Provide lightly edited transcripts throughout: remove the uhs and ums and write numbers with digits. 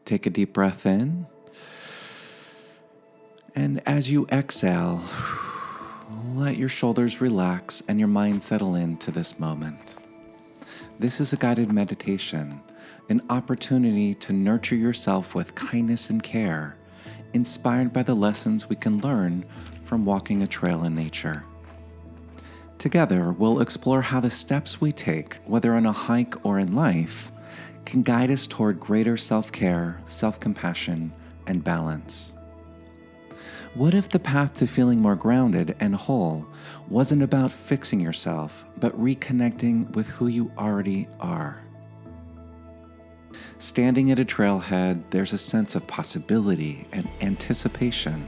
Take a deep breath in. And as you exhale, let your shoulders relax and your mind settle into this moment. This is a guided meditation, an opportunity to nurture yourself with kindness and care, inspired by the lessons we can learn from walking a trail in nature. Together, we'll explore how the steps we take, whether on a hike or in life, can guide us toward greater self-care, self-compassion, and balance. What if the path to feeling more grounded and whole wasn't about fixing yourself, but reconnecting with who you already are? Standing at a trailhead, there's a sense of possibility and anticipation.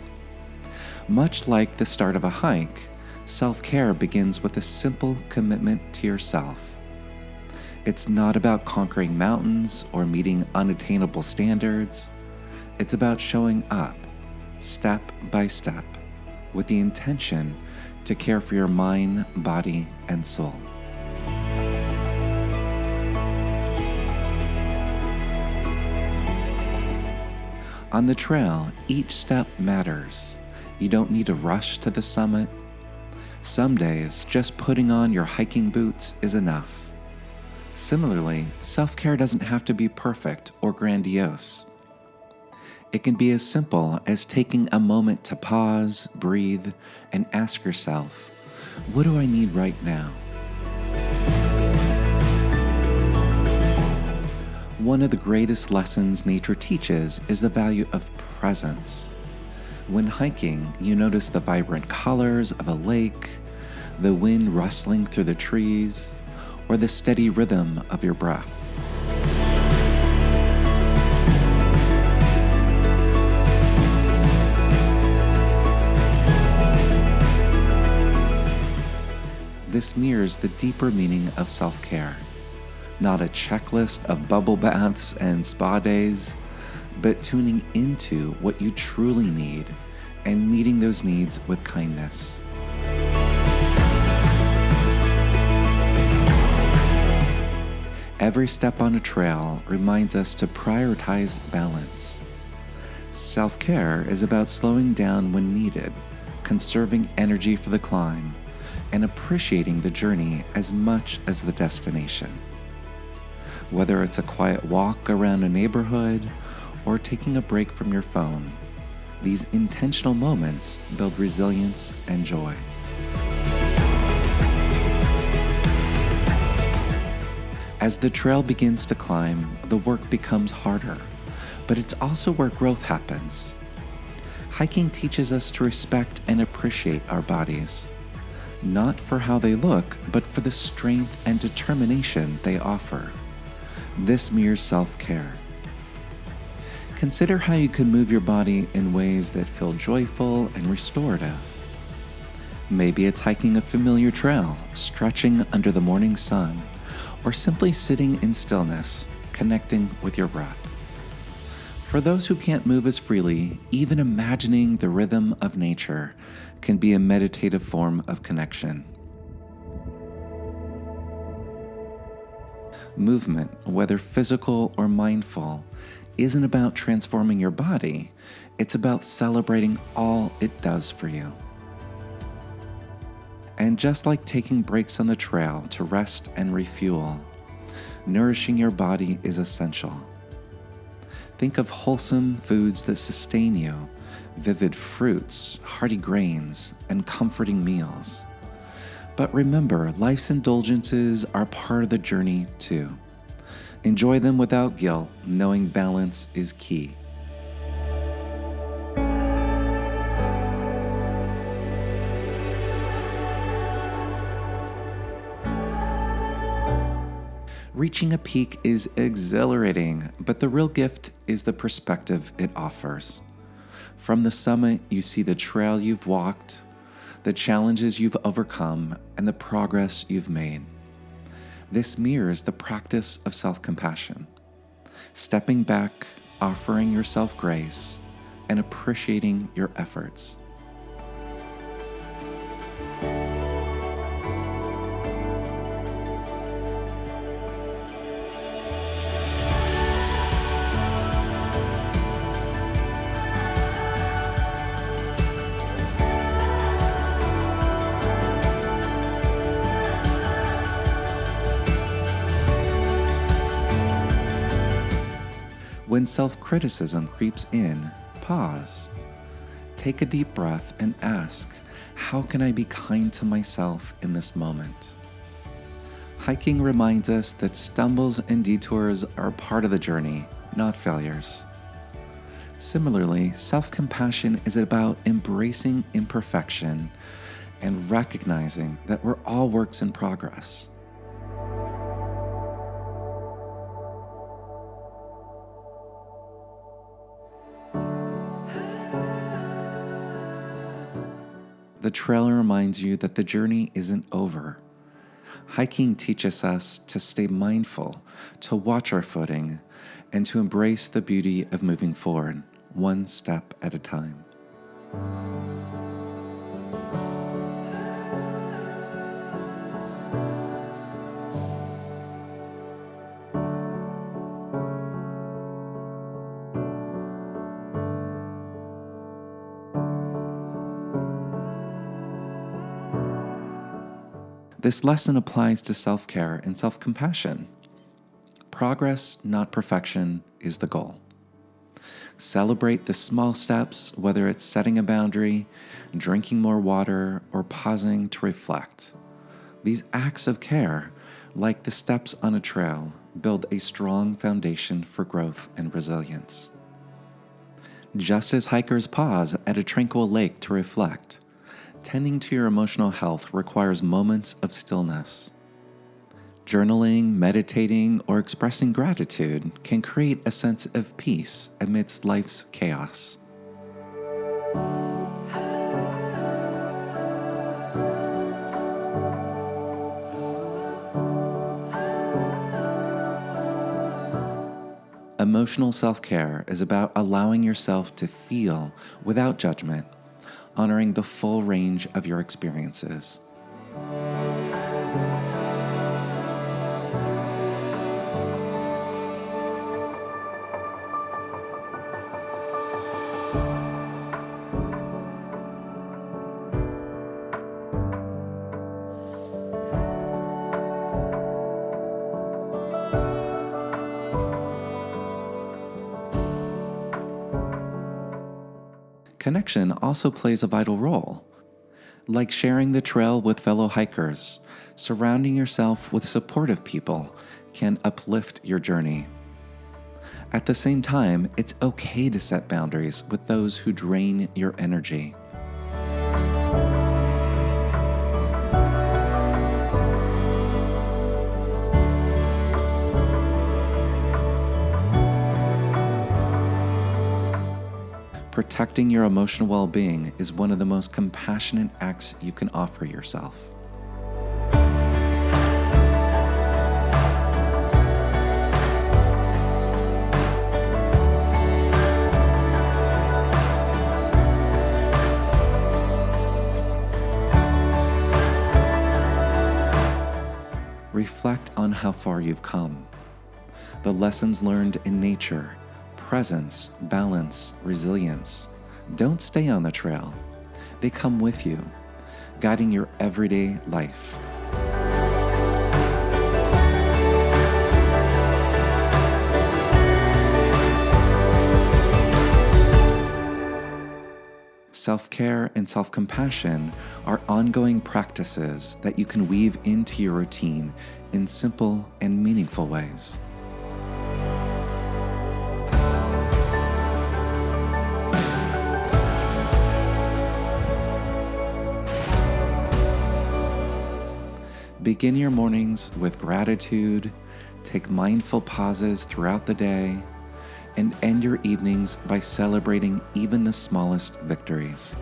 Much like the start of a hike, self-care begins with a simple commitment to yourself. It's not about conquering mountains or meeting unattainable standards. It's about showing up, step by step, with the intention to care for your mind, body, and soul. On the trail, each step matters. You don't need to rush to the summit. Some days, just putting on your hiking boots is enough. Similarly, self-care doesn't have to be perfect or grandiose. It can be as simple as taking a moment to pause, breathe, and ask yourself, what do I need right now? One of the greatest lessons nature teaches is the value of presence. When hiking, you notice the vibrant colors of a lake, the wind rustling through the trees, or the steady rhythm of your breath. This mirrors the deeper meaning of self-care. Not a checklist of bubble baths and spa days, but tuning into what you truly need and meeting those needs with kindness. Every step on a trail reminds us to prioritize balance. Self-care is about slowing down when needed, conserving energy for the climb, and appreciating the journey as much as the destination. Whether it's a quiet walk around a neighborhood or taking a break from your phone, these intentional moments build resilience and joy. As the trail begins to climb, the work becomes harder, but it's also where growth happens. Hiking teaches us to respect and appreciate our bodies, not for how they look, but for the strength and determination they offer. This mirrors self-care. Consider how you can move your body in ways that feel joyful and restorative. Maybe it's hiking a familiar trail, stretching under the morning sun, or simply sitting in stillness, connecting with your breath. For those who can't move as freely, even imagining the rhythm of nature can be a meditative form of connection. Movement, whether physical or mindful, isn't about transforming your body. It's about celebrating all it does for you. And just like taking breaks on the trail to rest and refuel, nourishing your body is essential. Think of wholesome foods that sustain you, vivid fruits, hearty grains, and comforting meals. But remember, life's indulgences are part of the journey too. Enjoy them without guilt, knowing balance is key. Reaching a peak is exhilarating, but the real gift is the perspective it offers. From the summit, you see the trail you've walked, the challenges you've overcome, and the progress you've made. This mirrors the practice of self-compassion. Stepping back, offering yourself grace, and appreciating your efforts. When self-criticism creeps in, pause. Take a deep breath and ask, how can I be kind to myself in this moment? Hiking reminds us that stumbles and detours are part of the journey, not failures. Similarly, self-compassion is about embracing imperfection and recognizing that we're all works in progress. The trail reminds you that the journey isn't over. Hiking teaches us to stay mindful, to watch our footing, and to embrace the beauty of moving forward, one step at a time. This lesson applies to self-care and self-compassion. Progress, not perfection, is the goal. Celebrate the small steps, whether it's setting a boundary, drinking more water, or pausing to reflect. These acts of care, like the steps on a trail, build a strong foundation for growth and resilience. Just as hikers pause at a tranquil lake to reflect, tending to your emotional health requires moments of stillness. Journaling, meditating, or expressing gratitude can create a sense of peace amidst life's chaos. Emotional self-care is about allowing yourself to feel without judgment, honoring the full range of your experiences. Connection also plays a vital role. Like sharing the trail with fellow hikers, surrounding yourself with supportive people can uplift your journey. At the same time, it's okay to set boundaries with those who drain your energy. Protecting your emotional well-being is one of the most compassionate acts you can offer yourself. Reflect on how far you've come, the lessons learned in nature, presence, balance, resilience. Don't stay on the trail. They come with you, guiding your everyday life. Self-care and self-compassion are ongoing practices that you can weave into your routine in simple and meaningful ways. Begin your mornings with gratitude, take mindful pauses throughout the day, and end your evenings by celebrating even the smallest victories.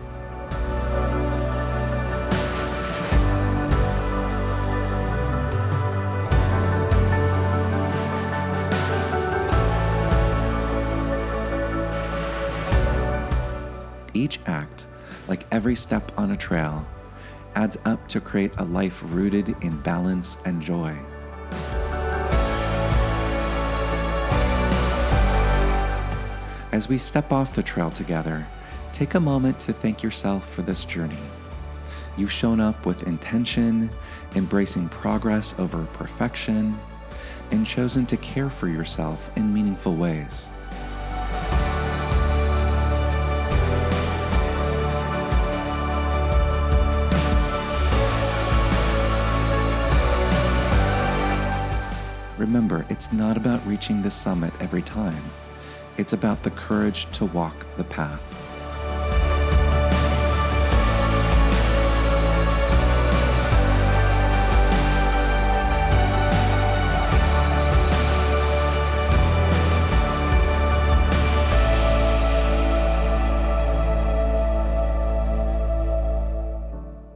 Each act, like every step on a trail, adds up to create a life rooted in balance and joy. As we step off the trail together, take a moment to thank yourself for this journey. You've shown up with intention, embracing progress over perfection, and chosen to care for yourself in meaningful ways. Remember, it's not about reaching the summit every time. It's about the courage to walk the path.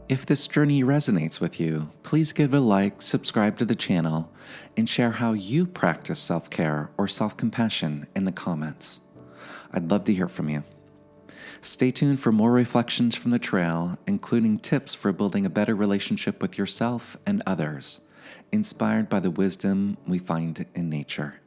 If this journey resonates with you, please give it a like, subscribe to the channel, and share how you practice self-care or self-compassion in the comments. I'd love to hear from you. Stay tuned for more reflections from the trail, including tips for building a better relationship with yourself and others, inspired by the wisdom we find in nature.